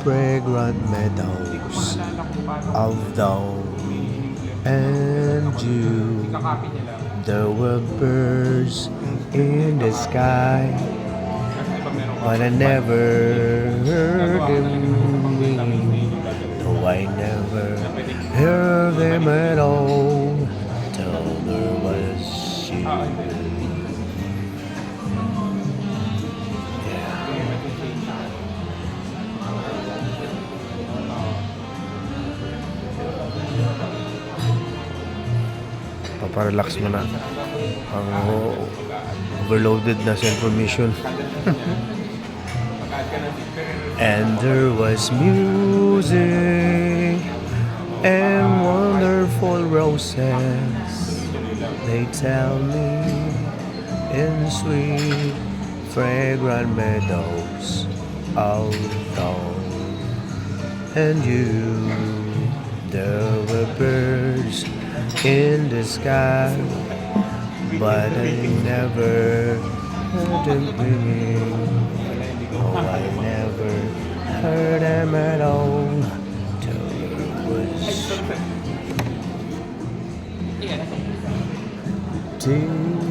fragrant meadows of dawn and dew. There were birds in the sky, but I never heard them sing. No, I never heard them at all till there was you. Paparelax mo na. Ang overloaded na sa information. And there was music and wonderful roses. They tell me in sweet, fragrant meadows of dawn and you. There were birds in the sky, but I never heard them singing. Oh, I never heard them at all till it was deep.